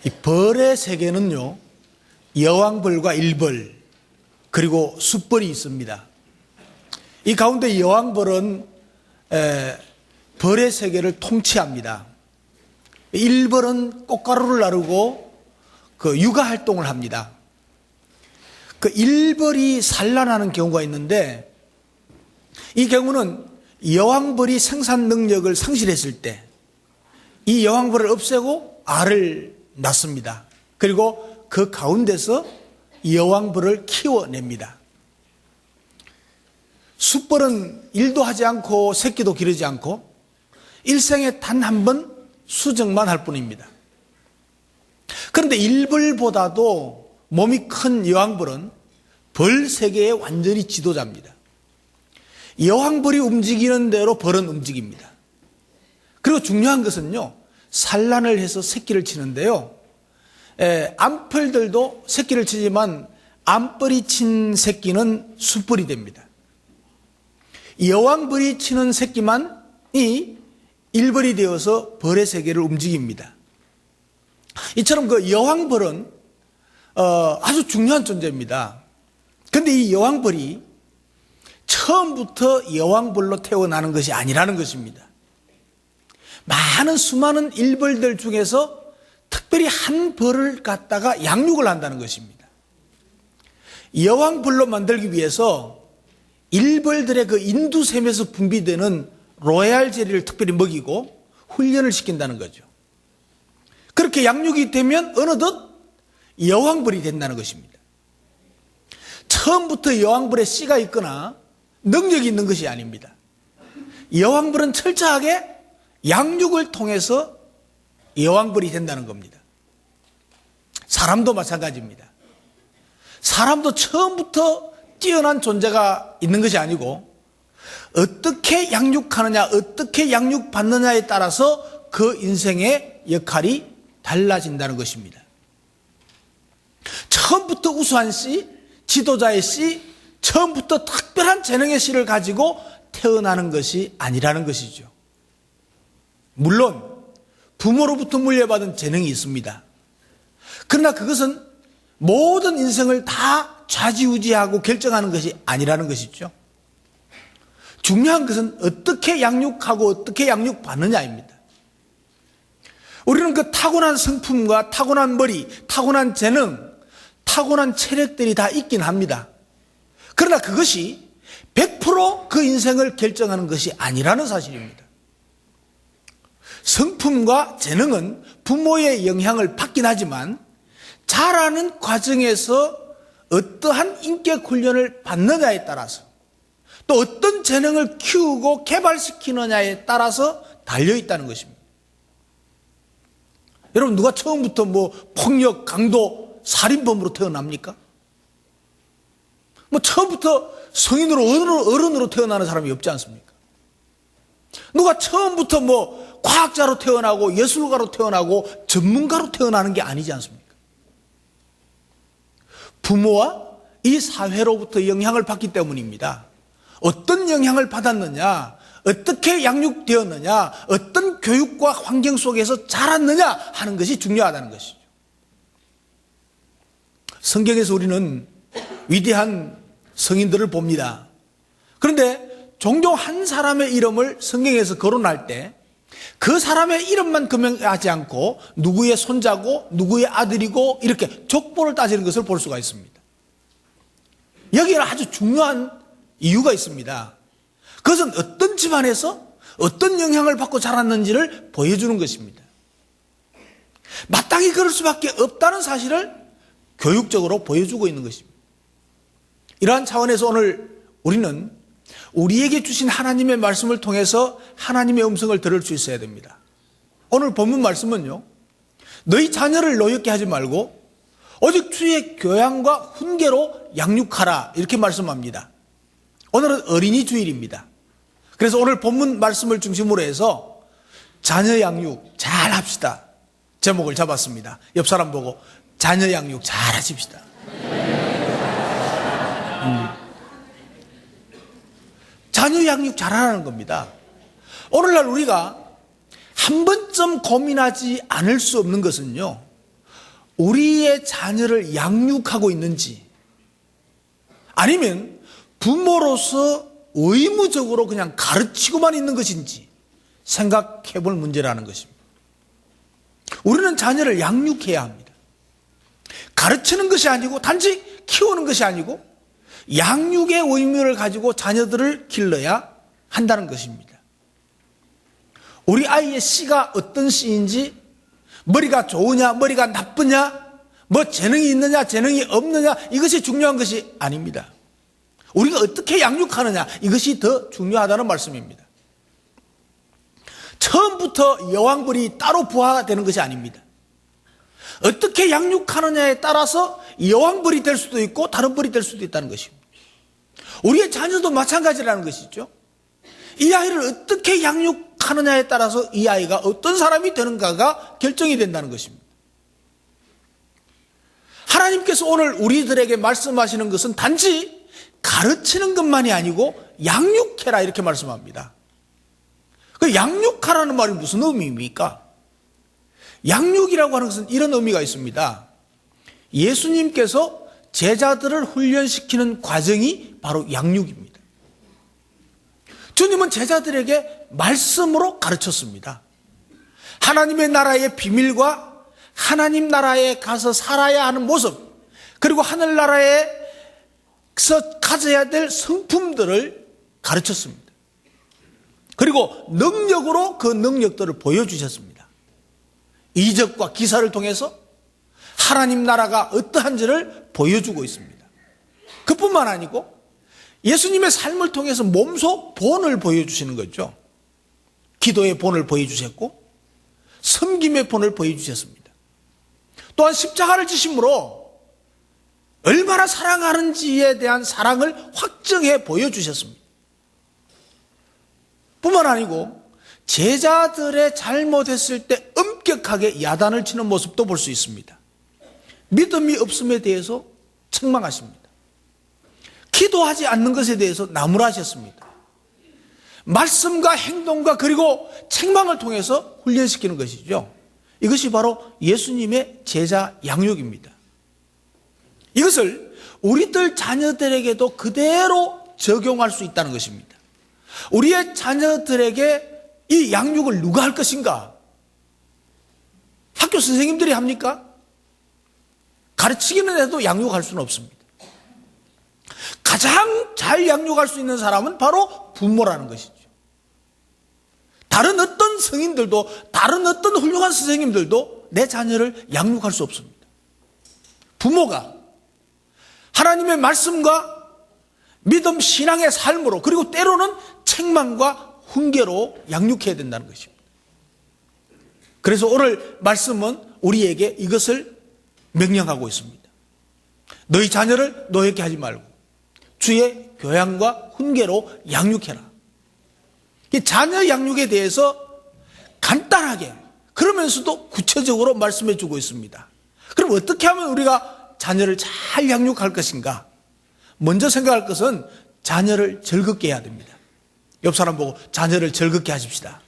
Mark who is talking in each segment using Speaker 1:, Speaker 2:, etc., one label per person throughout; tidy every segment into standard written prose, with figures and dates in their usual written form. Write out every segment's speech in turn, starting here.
Speaker 1: 이 벌의 세계는요, 여왕벌과 일벌 그리고 숫벌이 있습니다. 이 가운데 여왕벌은 벌의 세계를 통치합니다. 일벌은 꽃가루를 나르고 그 육아 활동을 합니다. 그 일벌이 산란하는 경우가 있는데, 이 경우는 여왕벌이 생산 능력을 상실했을 때 이 여왕벌을 없애고 알을 낳습니다. 그리고 그 가운데서 여왕벌을 키워냅니다. 숫벌은 일도 하지 않고 새끼도 기르지 않고 일생에 단 한 번 수정만 할 뿐입니다. 그런데 일벌보다도 몸이 큰 여왕벌은 벌 세계의 완전히 지도자입니다. 여왕벌이 움직이는 대로 벌은 움직입니다. 그리고 중요한 것은요, 산란을 해서 새끼를 치는데요, 암펄들도 새끼를 치지만 암벌이 친 새끼는 숫벌이 됩니다. 여왕벌이 치는 새끼만이 일벌이 되어서 벌의 세계를 움직입니다. 이처럼 그 여왕벌은 아주 중요한 존재입니다. 그런데 이 여왕벌이 처음부터 여왕벌로 태어나는 것이 아니라는 것입니다. 많은 수많은 일벌들 중에서 특별히 한 벌을 갖다가 양육을 한다는 것입니다. 여왕벌로 만들기 위해서 일벌들의 그 인두샘에서 분비되는 로얄 젤리를 특별히 먹이고 훈련을 시킨다는 거죠. 그렇게 양육이 되면 어느덧 여왕벌이 된다는 것입니다. 처음부터 여왕벌에 씨가 있거나 능력이 있는 것이 아닙니다. 여왕벌은 철저하게 양육을 통해서 여왕벌이 된다는 겁니다. 사람도 마찬가지입니다. 사람도 처음부터 뛰어난 존재가 있는 것이 아니고 어떻게 양육하느냐, 어떻게 양육받느냐에 따라서 그 인생의 역할이 달라진다는 것입니다. 처음부터 우수한 씨, 지도자의 씨, 처음부터 특별한 재능의 씨를 가지고 태어나는 것이 아니라는 것이죠. 물론 부모로부터 물려받은 재능이 있습니다. 그러나 그것은 모든 인생을 다 좌지우지하고 결정하는 것이 아니라는 것이죠. 중요한 것은 어떻게 양육하고 어떻게 양육받느냐입니다. 우리는 그 타고난 성품과 타고난 머리, 타고난 재능, 타고난 체력들이 다 있긴 합니다. 그러나 그것이 100% 그 인생을 결정하는 것이 아니라는 사실입니다. 성품과 재능은 부모의 영향을 받긴 하지만 자라는 과정에서 어떠한 인격 훈련을 받느냐에 따라서 또 어떤 재능을 키우고 개발시키느냐에 따라서 달려있다는 것입니다. 여러분, 누가 처음부터 폭력, 강도, 살인범으로 태어납니까? 처음부터 성인으로 어른으로 태어나는 사람이 없지 않습니까? 누가 처음부터 과학자로 태어나고 예술가로 태어나고 전문가로 태어나는 게 아니지 않습니까? 부모와 이 사회로부터 영향을 받기 때문입니다. 어떤 영향을 받았느냐, 어떻게 양육되었느냐, 어떤 교육과 환경 속에서 자랐느냐 하는 것이 중요하다는 것이죠. 성경에서 우리는 위대한 성인들을 봅니다. 그런데 종종 한 사람의 이름을 성경에서 거론할 때 그 사람의 이름만 금명하지 않고 누구의 손자고 누구의 아들이고 이렇게 족보를 따지는 것을 볼 수가 있습니다. 여기에는 아주 중요한 이유가 있습니다. 그것은 어떤 집안에서 어떤 영향을 받고 자랐는지를 보여주는 것입니다. 마땅히 그럴 수밖에 없다는 사실을 교육적으로 보여주고 있는 것입니다. 이러한 차원에서 오늘 우리는 우리에게 주신 하나님의 말씀을 통해서 하나님의 음성을 들을 수 있어야 됩니다. 오늘 본문 말씀은요, 너희 자녀를 노엽게 하지 말고 오직 주의 교양과 훈계로 양육하라 이렇게 말씀합니다. 오늘은 어린이 주일입니다. 그래서 오늘 본문 말씀을 중심으로 해서 자녀 양육 잘 합시다 제목을 잡았습니다. 옆 사람 보고 자녀 양육 잘 하십시다. 자녀 양육 잘하라는 겁니다. 오늘날 우리가 한 번쯤 고민하지 않을 수 없는 것은요, 우리의 자녀를 양육하고 있는지, 아니면 부모로서 의무적으로 그냥 가르치고만 있는 것인지 생각해 볼 문제라는 것입니다. 우리는 자녀를 양육해야 합니다. 가르치는 것이 아니고, 단지 키우는 것이 아니고, 양육의 의무를 가지고 자녀들을 길러야 한다는 것입니다. 우리 아이의 씨가 어떤 씨인지, 머리가 좋으냐 머리가 나쁘냐, 뭐 재능이 있느냐 재능이 없느냐, 이것이 중요한 것이 아닙니다. 우리가 어떻게 양육하느냐, 이것이 더 중요하다는 말씀입니다. 처음부터 여왕벌이 따로 부화가 되는 것이 아닙니다. 어떻게 양육하느냐에 따라서 여왕벌이 될 수도 있고 다른 벌이 될 수도 있다는 것입니다. 우리의 자녀도 마찬가지라는 것이죠. 이 아이를 어떻게 양육하느냐에 따라서 이 아이가 어떤 사람이 되는가가 결정이 된다는 것입니다. 하나님께서 오늘 우리들에게 말씀하시는 것은 단지 가르치는 것만이 아니고 양육해라, 이렇게 말씀합니다. 그 양육하라는 말이 무슨 의미입니까? 양육이라고 하는 것은 이런 의미가 있습니다. 예수님께서 제자들을 훈련시키는 과정이 바로 양육입니다. 주님은 제자들에게 말씀으로 가르쳤습니다. 하나님의 나라의 비밀과 하나님 나라에 가서 살아야 하는 모습, 그리고 하늘나라에서 가져야 될 성품들을 가르쳤습니다. 그리고 능력으로 그 능력들을 보여주셨습니다. 이적과 기사를 통해서 하나님 나라가 어떠한지를 보여주고 있습니다. 그뿐만 아니고 예수님의 삶을 통해서 몸소 본을 보여주시는 거죠. 기도의 본을 보여주셨고 섬김의 본을 보여주셨습니다. 또한 십자가를 지심으로 얼마나 사랑하는지에 대한 사랑을 확증해 보여주셨습니다. 뿐만 아니고 제자들의 잘못했을 때 엄격하게 야단을 치는 모습도 볼 수 있습니다. 믿음이 없음에 대해서 책망하십니다. 기도하지 않는 것에 대해서 나무라하셨습니다. 말씀과 행동과 그리고 책망을 통해서 훈련시키는 것이죠. 이것이 바로 예수님의 제자 양육입니다. 이것을 우리들 자녀들에게도 그대로 적용할 수 있다는 것입니다. 우리의 자녀들에게 이 양육을 누가 할 것인가? 학교 선생님들이 합니까? 가르치기는 해도 양육할 수는 없습니다. 가장 잘 양육할 수 있는 사람은 바로 부모라는 것이죠. 다른 어떤 성인들도, 다른 어떤 훌륭한 선생님들도 내 자녀를 양육할 수 없습니다. 부모가 하나님의 말씀과 믿음, 신앙의 삶으로, 그리고 때로는 책망과 훈계로 양육해야 된다는 것입니다. 그래서 오늘 말씀은 우리에게 이것을 명령하고 있습니다. 너희 자녀를 노엽게 하지 말고 주의 교양과 훈계로 양육해라. 이 자녀 양육에 대해서 간단하게 그러면서도 구체적으로 말씀해 주고 있습니다. 그럼 어떻게 하면 우리가 자녀를 잘 양육할 것인가? 먼저 생각할 것은 자녀를 즐겁게 해야 됩니다. 옆 사람 보고 자녀를 즐겁게 하십시다.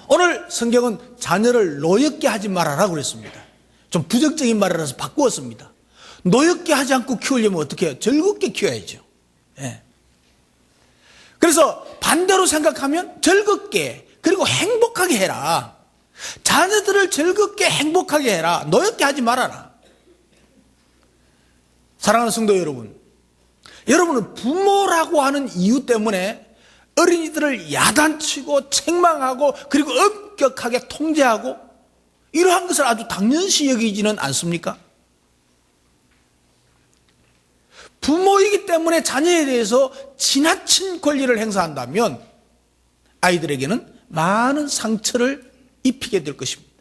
Speaker 1: 오늘 성경은 자녀를 노엽게 하지 말아라 그랬습니다. 좀 부정적인 말이라서 바꾸었습니다. 노엽게 하지 않고 키우려면 어떻게 해요? 즐겁게 키워야죠. 예. 그래서 반대로 생각하면 즐겁게 그리고 행복하게 해라. 자녀들을 즐겁게 행복하게 해라. 노엽게 하지 말아라. 사랑하는 성도 여러분, 여러분은 부모라고 하는 이유 때문에 어린이들을 야단치고 책망하고 그리고 엄격하게 통제하고 이러한 것을 아주 당연시 여기지는 않습니까? 부모이기 때문에 자녀에 대해서 지나친 권리를 행사한다면 아이들에게는 많은 상처를 입히게 될 것입니다.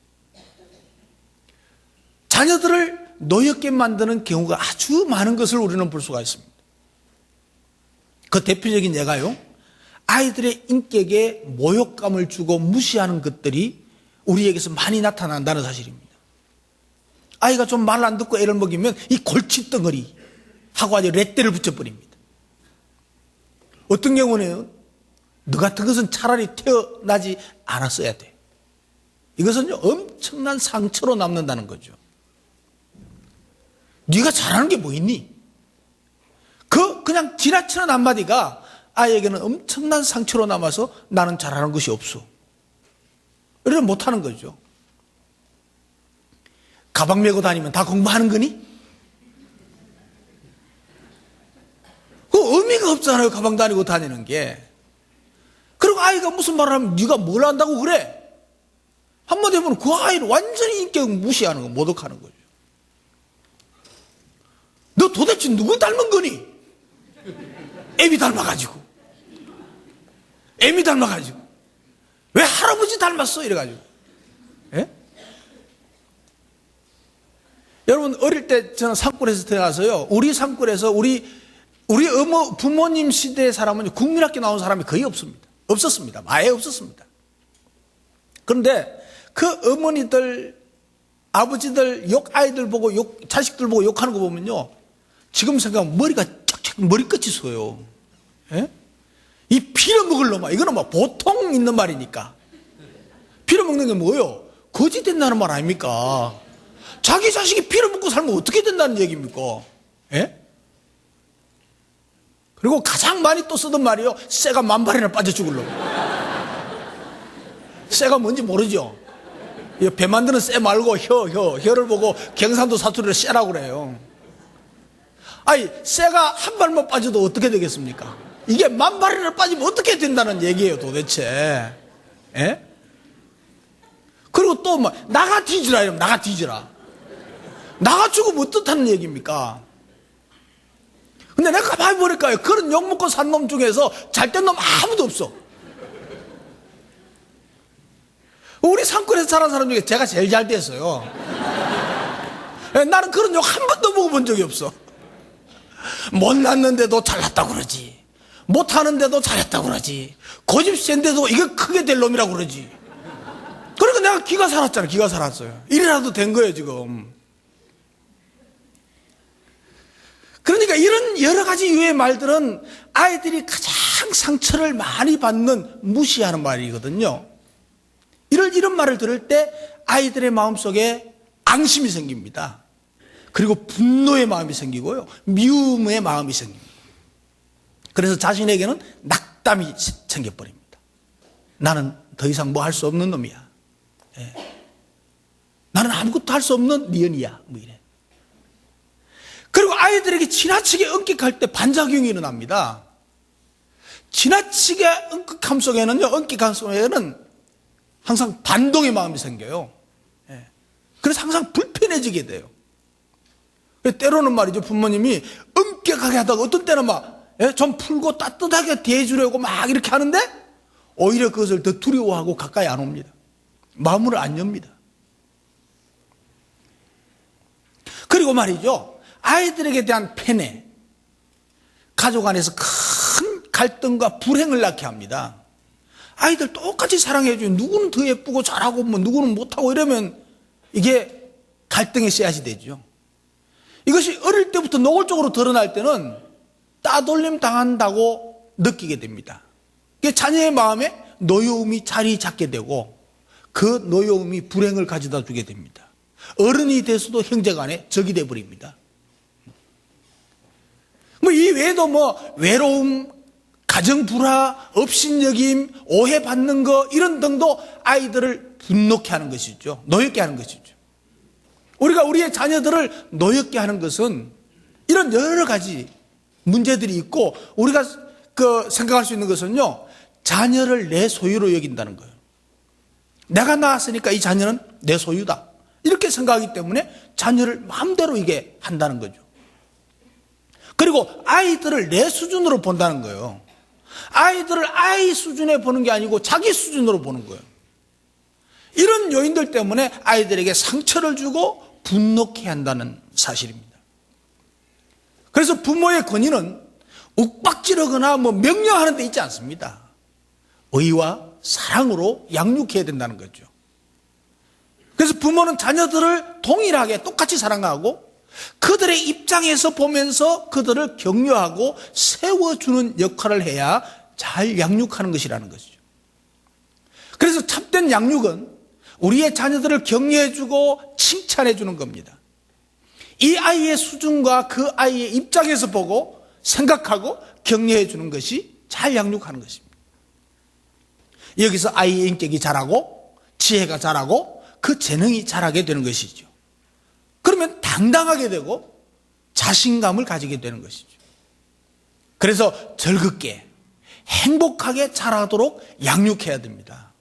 Speaker 1: 자녀들을 노엽게 만드는 경우가 아주 많은 것을 우리는 볼 수가 있습니다. 그 대표적인 예가요, 아이들의 인격에 모욕감을 주고 무시하는 것들이 우리에게서 많이 나타난다는 사실입니다. 아이가 좀 말 안 듣고 애를 먹이면 이 골칫덩어리 하고 아주 렛대를 붙여버립니다. 어떤 경우는 너 같은 것은 차라리 태어나지 않았어야 돼. 이것은 엄청난 상처로 남는다는 거죠. 네가 잘하는 게 뭐 있니? 그냥 지나치는 한마디가 아이에게는 엄청난 상처로 남아서 나는 잘하는 것이 없어. 이러면 못하는 거죠. 가방 메고 다니면 다 공부하는 거니? 그 의미가 없잖아요. 가방 다니고 다니는 게. 그리고 아이가 무슨 말을 하면 네가 뭘 안다고 그래? 한마디 하면 그 아이를 완전히 인격 무시하는 거, 모독하는 거죠. 너 도대체 누구 닮은 거니? 애미 닮아가지고. 애미 닮아가지고. 왜 할아버지 닮았어? 이래가지고. 예? 여러분, 어릴 때 저는 산골에서 태어나서요. 우리 산골에서 우리 부모님 시대의 사람은 국민학교 나온 사람이 거의 없습니다. 없었습니다. 아예 없었습니다. 그런데 그 어머니들, 아버지들 아이들 보고 자식들 보고 욕하는 거 보면요. 지금 생각하면 머리가 쫙쫙 머리끝이 쏘요. 예? 이 피려먹을 놈아. 이거는 뭐 보통 있는 말이니까. 피려먹는 게 뭐예요? 거지 된다는 말 아닙니까? 자기 자식이 피려먹고 살면 어떻게 된다는 얘기입니까? 예? 그리고 가장 많이 또 쓰던 말이요. 쇠가 만발이나 빠져 죽을놈. 쇠가 뭔지 모르죠? 배 만드는 쇠 말고 혀를 보고 경상도 사투리로 쇠라고 그래요. 아니, 쇠가 한 발만 빠져도 어떻게 되겠습니까? 이게 만발이나 빠지면 어떻게 된다는 얘기예요, 도대체. 예? 그리고 또 나가 뒤지라 이러면 나가 뒤지라. 나가 죽으면 어떻다는 얘기입니까? 근데 내가 가만히 보니까요, 그런 욕먹고 산 놈 중에서 잘된 놈 아무도 없어. 우리 산골에서 자란 사람 중에 제가 제일 잘 됐어요. 나는 그런 욕 한 번도 먹어본 적이 없어. 못났는데도 잘났다고 그러지. 못하는데도 잘했다고 그러지. 고집 센데도 이거 크게 될 놈이라고 그러지. 그러니까 내가 기가 살았잖아. 기가 살았어요. 이래라도 된 거예요 지금. 그러니까 이런 여러 가지 유의 말들은 아이들이 가장 상처를 많이 받는 무시하는 말이거든요. 이런 말을 들을 때 아이들의 마음속에 앙심이 생깁니다. 그리고 분노의 마음이 생기고요. 미움의 마음이 생깁니다. 그래서 자신에게는 낙담이 생겨버립니다. 나는 더 이상 뭐 할 수 없는 놈이야. 예. 나는 아무것도 할 수 없는 니은이야. 뭐 이래. 그리고 아이들에게 지나치게 엄격할 때 반작용이 일어납니다. 지나치게 엄격함 속에는요, 엄격함 속에는 항상 반동의 마음이 생겨요. 예. 그래서 항상 불편해지게 돼요. 때로는 말이죠, 부모님이 엄격하게 하다가 어떤 때는 좀 풀고 따뜻하게 대해주려고 막 이렇게 하는데 오히려 그것을 더 두려워하고 가까이 안 옵니다. 마음을 안 엽니다. 그리고 말이죠, 아이들에게 대한 폐뇌, 가족 안에서 큰 갈등과 불행을 낳게 합니다. 아이들 똑같이 사랑해줘요. 누구는 더 예쁘고 잘하고 누구는 못하고 이러면 이게 갈등의 씨앗이 되죠. 이것이 어릴 때부터 노골적으로 드러날 때는 따돌림 당한다고 느끼게 됩니다. 자녀의 마음에 노여움이 자리 잡게 되고 그 노여움이 불행을 가져다 주게 됩니다. 어른이 돼서도 형제간에 적이 돼버립니다. 이 외에도 외로움, 가정 불화, 업신여김, 오해받는 거 이런 등도 아이들을 분노케 하는 것이죠. 노엽게 하는 것이죠. 우리가 우리의 자녀들을 노엽게 하는 것은 이런 여러 가지 문제들이 있고 우리가 생각할 수 있는 것은요, 자녀를 내 소유로 여긴다는 거예요. 내가 낳았으니까 이 자녀는 내 소유다. 이렇게 생각하기 때문에 자녀를 마음대로 이게 한다는 거죠. 그리고 아이들을 내 수준으로 본다는 거예요. 아이들을 아이 수준에 보는 게 아니고 자기 수준으로 보는 거예요. 이런 요인들 때문에 아이들에게 상처를 주고 분노케 한다는 사실입니다. 그래서 부모의 권위는 욱박지르거나 명령하는 데 있지 않습니다. 의와 사랑으로 양육해야 된다는 거죠. 그래서 부모는 자녀들을 동일하게 똑같이 사랑하고 그들의 입장에서 보면서 그들을 격려하고 세워주는 역할을 해야 잘 양육하는 것이라는 것이죠. 그래서 참된 양육은 우리의 자녀들을 격려해주고 칭찬해주는 겁니다. 이 아이의 수준과 그 아이의 입장에서 보고 생각하고 격려해주는 것이 잘 양육하는 것입니다. 여기서 아이의 인격이 자라고 지혜가 자라고 그 재능이 자라게 되는 것이죠. 그러면 당당하게 되고 자신감을 가지게 되는 것이죠. 그래서 즐겁게 행복하게 자라도록 양육해야 됩니다.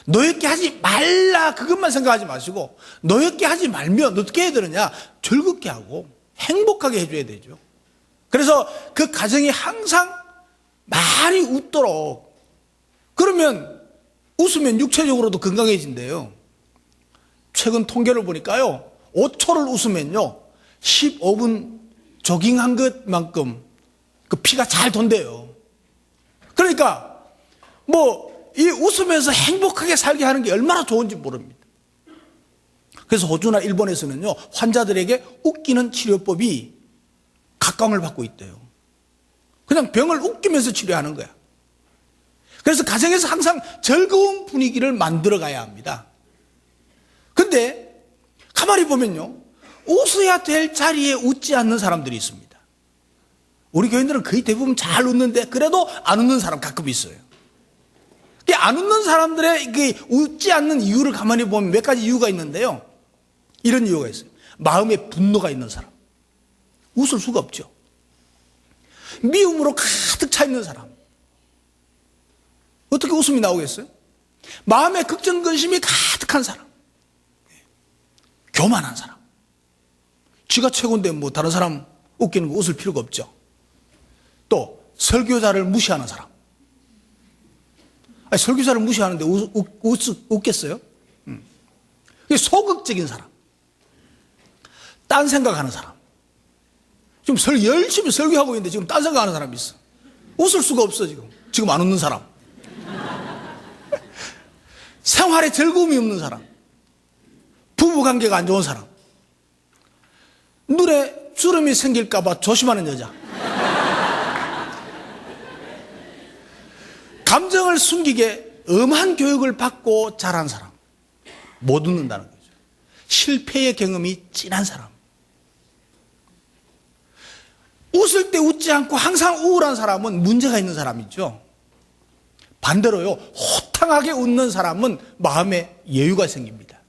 Speaker 1: 노엽게 하지 말라 그것만 생각하지 마시고 노엽게 하지 말면 어떻게 해야 되느냐? 즐겁게 하고 행복하게 해줘야 되죠. 그래서 그 가정이 항상 많이 웃도록, 그러면 웃으면 육체적으로도 건강해진대요. 최근 통계를 보니까요, 5초를 웃으면요 15분 조깅한 것만큼 그 피가 잘 돈대요. 그러니까 이 웃으면서 행복하게 살게 하는 게 얼마나 좋은지 모릅니다. 그래서 호주나 일본에서는요 환자들에게 웃기는 치료법이 각광을 받고 있대요. 그냥 병을 웃기면서 치료하는 거야. 그래서 가정에서 항상 즐거운 분위기를 만들어 가야 합니다. 근데 가만히 보면요, 웃어야 될 자리에 웃지 않는 사람들이 있습니다. 우리 교인들은 거의 대부분 잘 웃는데 그래도 안 웃는 사람 가끔 있어요. 안 웃는 사람들의 웃지 않는 이유를 가만히 보면 몇 가지 이유가 있는데요. 이런 이유가 있어요. 마음에 분노가 있는 사람. 웃을 수가 없죠. 미움으로 가득 차 있는 사람. 어떻게 웃음이 나오겠어요? 마음에 걱정근심이 가득한 사람. 교만한 사람. 쥐가 최고인데 다른 사람 웃기는 거 웃을 필요가 없죠. 또 설교자를 무시하는 사람. 아니, 설교자를 무시하는데 웃겠어요? 소극적인 사람. 딴 생각하는 사람. 지금 열심히 설교하고 있는데 지금 딴 생각하는 사람이 있어. 웃을 수가 없어 지금 안 웃는 사람. 생활에 즐거움이 없는 사람. 부부관계가 안 좋은 사람. 눈에 주름이 생길까 봐 조심하는 여자. 감정을 숨기게 엄한 교육을 받고 자란 사람. 못 웃는다는 거죠. 실패의 경험이 진한 사람. 웃을 때 웃지 않고 항상 우울한 사람은 문제가 있는 사람이죠. 반대로요, 호탕하게 웃는 사람은 마음에 여유가 생깁니다.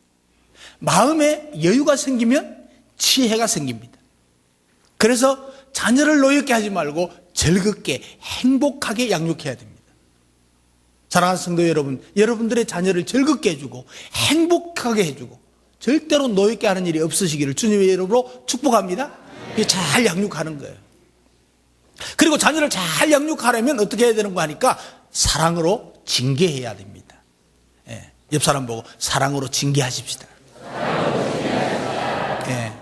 Speaker 1: 마음에 여유가 생기면 지혜가 생깁니다. 그래서 자녀를 노엽게 하지 말고 즐겁게 행복하게 양육해야 됩니다. 사랑하는 성도 여러분, 여러분들의 자녀를 즐겁게 해주고 행복하게 해주고 절대로 노엽게 하는 일이 없으시기를 주님의 이름으로 축복합니다. 이게 잘 양육하는 거예요. 그리고 자녀를 잘 양육하려면 어떻게 해야 되는 거 하니까 사랑으로 징계해야 됩니다. 예, 옆 사람 보고 사랑으로 징계하십시다. 예,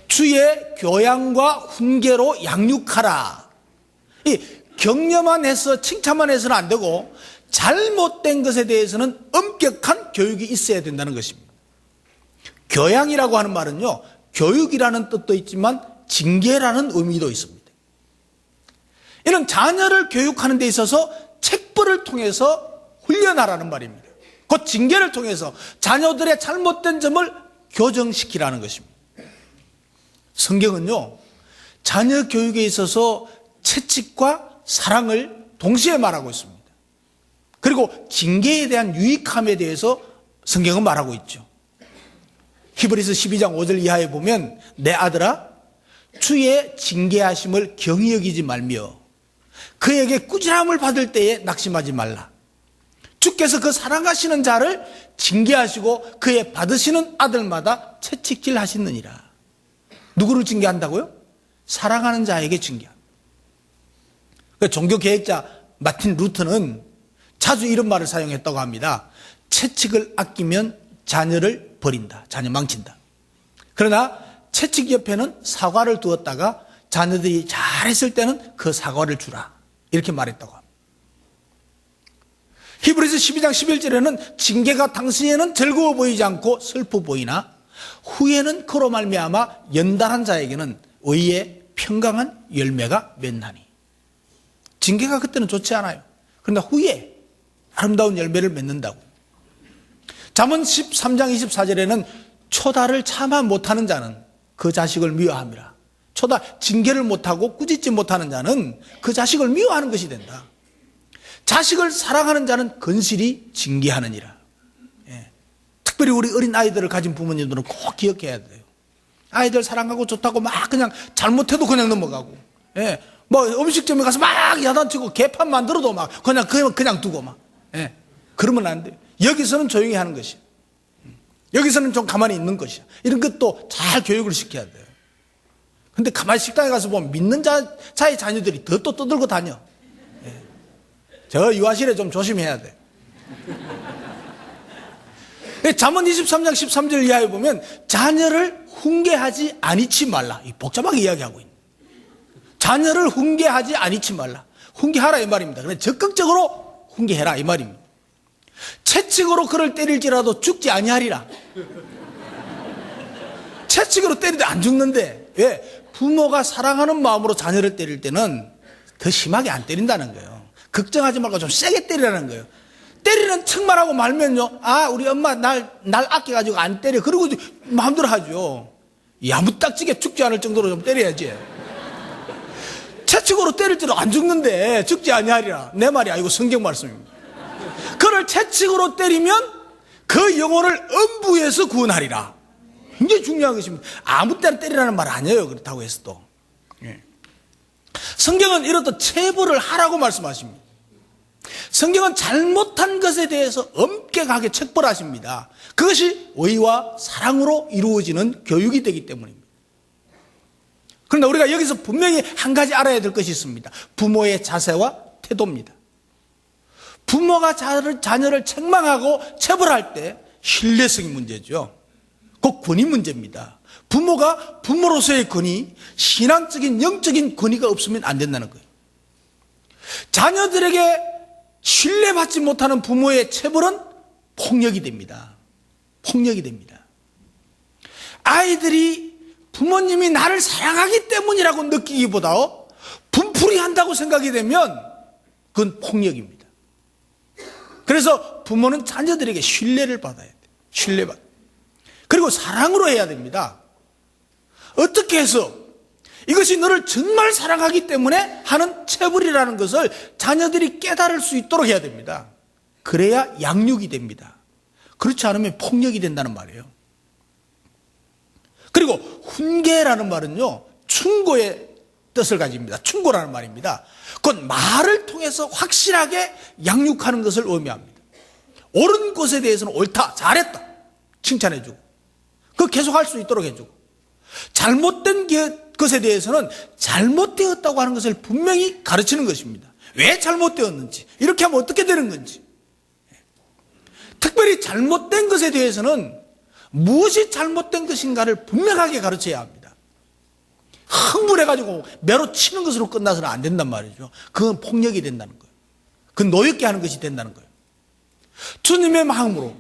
Speaker 1: 주의 교양과 훈계로 양육하라. 이 격려만 해서 칭찬만 해서는 안 되고 잘못된 것에 대해서는 엄격한 교육이 있어야 된다는 것입니다. 교양이라고 하는 말은요, 교육이라는 뜻도 있지만 징계라는 의미도 있습니다. 이런 자녀를 교육하는 데 있어서 책벌을 통해서 훈련하라는 말입니다. 그 징계를 통해서 자녀들의 잘못된 점을 교정시키라는 것입니다. 성경은요, 자녀 교육에 있어서 채찍과 사랑을 동시에 말하고 있습니다. 그리고 징계에 대한 유익함에 대해서 성경은 말하고 있죠. 히브리서 12장 5절 이하에 보면 내 아들아 주의 징계하심을 경히 여기지 말며 그에게 꾸지람을 받을 때에 낙심하지 말라. 주께서 그 사랑하시는 자를 징계하시고 그의 받으시는 아들마다 채찍질 하시느니라. 누구를 징계한다고요? 사랑하는 자에게 징계합니다. 종교개혁자 마틴 루터는 자주 이런 말을 사용했다고 합니다. 채찍을 아끼면 자녀를 버린다. 자녀 망친다. 그러나 채찍 옆에는 사과를 두었다가 자녀들이 잘했을 때는 그 사과를 주라. 이렇게 말했다고 합니다. 히브리서 12장 11절에는 징계가 당시에는 즐거워 보이지 않고 슬퍼 보이나 후에는 그로 말미암아 연단한 자에게는 의의 평강한 열매가 맺나니. 징계가 그때는 좋지 않아요. 그러나 후에 아름다운 열매를 맺는다고. 잠언 13장 24절에는 초다를 참아 못하는 자는 그 자식을 미워함이라. 초다, 징계를 못하고 꾸짖지 못하는 자는 그 자식을 미워하는 것이 된다. 자식을 사랑하는 자는 건실히 징계하느니라. 예. 특별히 우리 어린 아이들을 가진 부모님들은 꼭 기억해야 돼요. 아이들 사랑하고 좋다고 막 그냥 잘못해도 그냥 넘어가고, 예. 뭐 음식점에 가서 막 야단치고 개판 만들어도 막 그냥 두고 막, 예. 그러면 안 돼요. 여기서는 조용히 하는 것이야. 여기서는 좀 가만히 있는 것이야. 이런 것도 잘 교육을 시켜야 돼요. 근데 가만히 식당에 가서 보면 믿는 자의 자녀들이 더 또 떠들고 다녀. 예. 저 유아실에 좀 조심해야 돼. 잠언 23장 13절 이하에 보면 자녀를 훈계하지 아니치 말라. 복잡하게 이야기하고 있는. 자녀를 훈계하지 아니치 말라. 훈계하라 이 말입니다. 그래 적극적으로 훈계해라 이 말입니다. 채찍으로 그를 때릴지라도 죽지 아니하리라. 채찍으로 때리도 안 죽는데, 왜? 부모가 사랑하는 마음으로 자녀를 때릴 때는 더 심하게 안 때린다는 거예요. 걱정하지 말고 좀 세게 때리라는 거예요. 때리는 척만 하고 말면요, 아 우리 엄마 날 아껴가지고 안 때려, 그러고 마음대로 하죠. 야무딱지게 죽지 않을 정도로 좀 때려야지. 채찍으로 때릴 때도 안 죽는데 죽지 아니하리라. 내 말이 아니고 성경 말씀입니다. 그를 채찍으로 때리면 그 영혼을 음부에서 구원하리라. 굉장히 중요한 것입니다. 아무 때나 때리라는 말 아니에요. 그렇다고 해서 또. 예. 성경은 이렇듯 체벌을 하라고 말씀하십니다. 성경은 잘못한 것에 대해서 엄격하게 책벌하십니다. 그것이 의와 사랑으로 이루어지는 교육이 되기 때문입니다. 그런데 우리가 여기서 분명히 한 가지 알아야 될 것이 있습니다. 부모의 자세와 태도입니다. 부모가 자녀를 책망하고 체벌할 때 신뢰성이 문제죠. 그 권위 문제입니다. 부모가 부모로서의 권위, 신앙적인 영적인 권위가 없으면 안 된다는 거예요. 자녀들에게 신뢰받지 못하는 부모의 체벌은 폭력이 됩니다. 폭력이 됩니다. 아이들이 부모님이 나를 사랑하기 때문이라고 느끼기보다 분풀이 한다고 생각이 되면 그건 폭력입니다. 그래서 부모는 자녀들에게 신뢰를 받아야 돼요. 신뢰받아요. 그리고 사랑으로 해야 됩니다. 어떻게 해서 이것이 너를 정말 사랑하기 때문에 하는 체벌이라는 것을 자녀들이 깨달을 수 있도록 해야 됩니다. 그래야 양육이 됩니다. 그렇지 않으면 폭력이 된다는 말이에요. 그리고 훈계라는 말은요, 충고의 뜻을 가집니다. 충고라는 말입니다. 그건 말을 통해서 확실하게 양육하는 것을 의미합니다. 옳은 것에 대해서는 옳다, 잘했다 칭찬해주고, 그거 계속할 수 있도록 해주고, 잘못된 것에 대해서는 잘못되었다고 하는 것을 분명히 가르치는 것입니다. 왜 잘못되었는지, 이렇게 하면 어떻게 되는 건지. 특별히 잘못된 것에 대해서는 무엇이 잘못된 것인가를 분명하게 가르쳐야 합니다. 흥분해가지고 매로 치는 것으로 끝나서는 안 된단 말이죠. 그건 폭력이 된다는 거예요. 그건 노엽게 하는 것이 된다는 거예요. 주님의 마음으로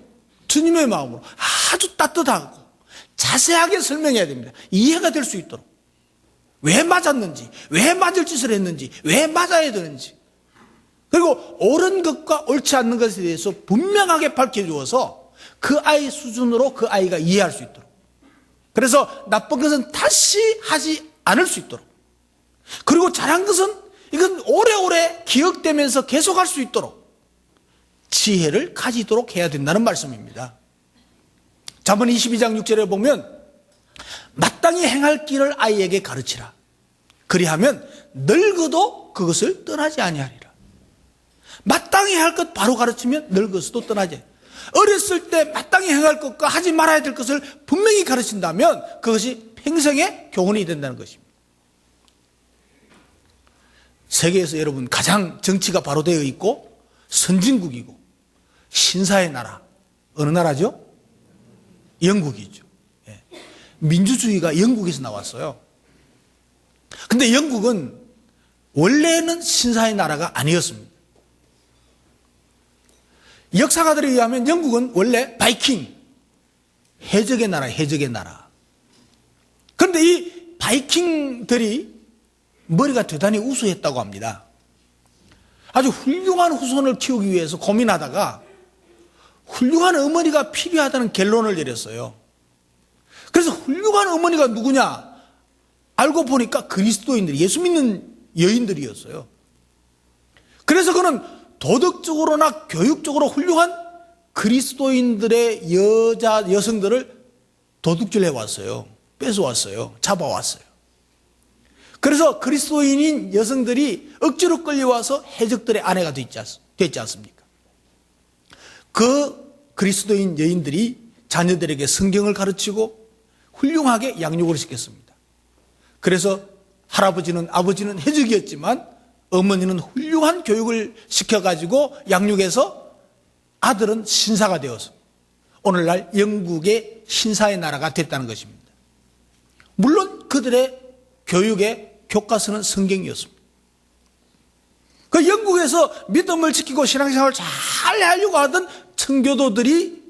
Speaker 1: 아주 따뜻하고 자세하게 설명해야 됩니다. 이해가 될 수 있도록. 왜 맞았는지, 왜 맞을 짓을 했는지, 왜 맞아야 되는지, 그리고 옳은 것과 옳지 않는 것에 대해서 분명하게 밝혀주어서 그 아이 수준으로 그 아이가 이해할 수 있도록, 그래서 나쁜 것은 다시 하지 않을 수 있도록, 그리고 잘한 것은 이건 오래오래 기억되면서 계속할 수 있도록 지혜를 가지도록 해야 된다는 말씀입니다. 잠언 22장 6절에 보면 마땅히 행할 길을 아이에게 가르치라. 그리하면 늙어도 그것을 떠나지 아니하리라. 마땅히 할 것 바로 가르치면 늙어서도 떠나지 않아요. 어렸을 때 마땅히 행할 것과 하지 말아야 될 것을 분명히 가르친다면 그것이 평생의 교훈이 된다는 것입니다. 세계에서 여러분 가장 정치가 바로 되어 있고 선진국이고 신사의 나라, 어느 나라죠? 영국이죠. 예. 민주주의가 영국에서 나왔어요. 근데 영국은 원래는 신사의 나라가 아니었습니다. 역사가들에 의하면 영국은 원래 바이킹, 해적의 나라, 해적의 나라. 그런데 이 바이킹들이 머리가 대단히 우수했다고 합니다. 아주 훌륭한 후손을 키우기 위해서 고민하다가 훌륭한 어머니가 필요하다는 결론을 내렸어요. 그래서 훌륭한 어머니가 누구냐? 알고 보니까 그리스도인들이, 예수 믿는 여인들이었어요. 그래서 그는 도덕적으로나 교육적으로 훌륭한 그리스도인들의 여성들을 도둑질 해왔어요. 뺏어왔어요. 잡아왔어요. 그래서 그리스도인인 여성들이 억지로 끌려와서 해적들의 아내가 됐지 않습니까? 그 그리스도인 여인들이 자녀들에게 성경을 가르치고 훌륭하게 양육을 시켰습니다. 그래서 아버지는 해적이었지만 어머니는 훌륭한 교육을 시켜가지고 양육해서 아들은 신사가 되어서 오늘날 영국의 신사의 나라가 됐다는 것입니다. 물론 그들의 교육의 교과서는 성경이었습니다. 그 영국에서 믿음을 지키고 신앙생활을 잘 하려고 하던 청교도들이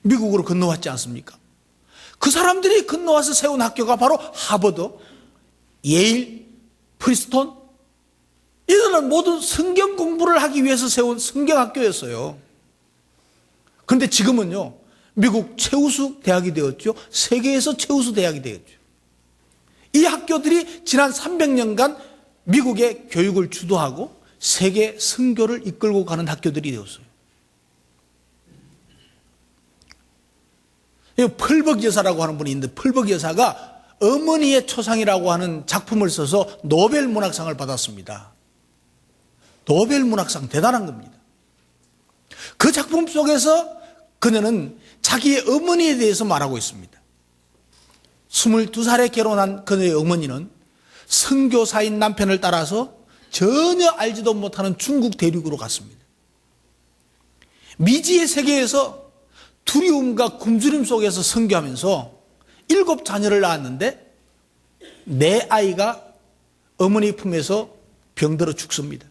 Speaker 1: 미국으로 건너왔지 않습니까? 그 사람들이 건너와서 세운 학교가 바로 하버드, 예일, 프리스톤, 이들은 모두 성경 공부를 하기 위해서 세운 성경학교였어요. 그런데 지금은요, 미국 최우수 대학이 되었죠. 세계에서 최우수 대학이 되었죠. 이 학교들이 지난 300년간 미국의 교육을 주도하고 세계 선교를 이끌고 가는 학교들이 되었어요. 펄벅 여사라고 하는 분이 있는데, 펄벅 여사가 어머니의 초상이라고 하는 작품을 써서 노벨 문학상을 받았습니다. 노벨 문학상, 대단한 겁니다. 그 작품 속에서 그녀는 자기의 어머니에 대해서 말하고 있습니다. 22살에 결혼한 그녀의 어머니는 선교사인 남편을 따라서 전혀 알지도 못하는 중국 대륙으로 갔습니다. 미지의 세계에서 두려움과 굶주림 속에서 선교하면서 7 자녀를 낳았는데 4 아이가 어머니 품에서 병들어 죽습니다.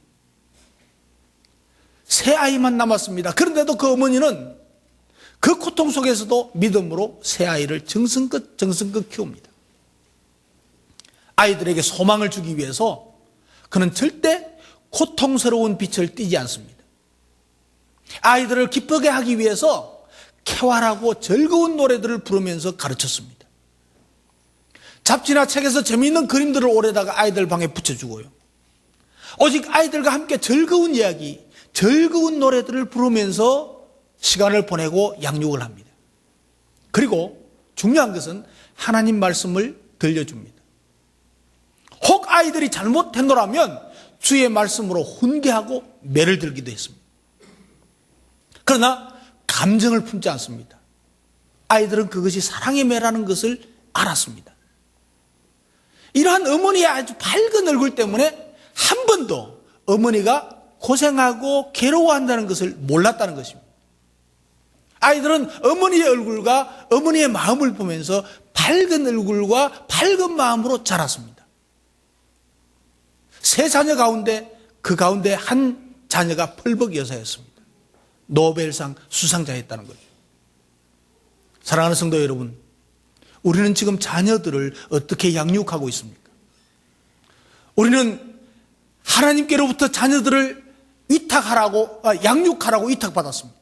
Speaker 1: 3 아이만 남았습니다. 그런데도 그 어머니는 그 고통 속에서도 믿음으로 3 아이를 정성껏 키웁니다. 아이들에게 소망을 주기 위해서 그는 절대 고통스러운 빛을 띠지 않습니다. 아이들을 기쁘게 하기 위해서 쾌활하고 즐거운 노래들을 부르면서 가르쳤습니다. 잡지나 책에서 재미있는 그림들을 올에다가 아이들 방에 붙여주고요. 오직 아이들과 함께 즐거운 이야기, 즐거운 노래들을 부르면서 시간을 보내고 양육을 합니다. 그리고 중요한 것은 하나님 말씀을 들려줍니다. 혹 아이들이 잘못했노라면 주의 말씀으로 훈계하고 매를 들기도 했습니다. 그러나 감정을 품지 않습니다. 아이들은 그것이 사랑의 매라는 것을 알았습니다. 이러한 어머니의 아주 밝은 얼굴 때문에 한 번도 어머니가 고생하고 괴로워한다는 것을 몰랐다는 것입니다. 아이들은 어머니의 얼굴과 어머니의 마음을 보면서 밝은 얼굴과 밝은 마음으로 자랐습니다. 3 자녀 가운데 그 가운데 한 자녀가 펄벅 여사였습니다. 노벨상 수상자였다는 거죠. 사랑하는 성도 여러분, 우리는 지금 자녀들을 어떻게 양육하고 있습니까? 우리는 하나님께로부터 자녀들을 양육하라고 위탁받았습니다.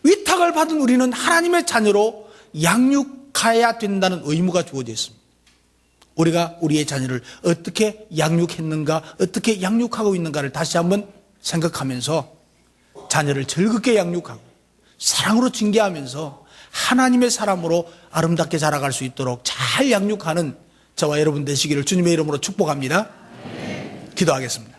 Speaker 1: 위탁을 받은 우리는 하나님의 자녀로 양육해야 된다는 의무가 주어져 있습니다. 우리가 우리의 자녀를 어떻게 양육했는가, 어떻게 양육하고 있는가를 다시 한번 생각하면서 자녀를 즐겁게 양육하고 사랑으로 징계하면서 하나님의 사람으로 아름답게 자라갈 수 있도록 잘 양육하는 저와 여러분 되시기를 주님의 이름으로 축복합니다. 기도하겠습니다.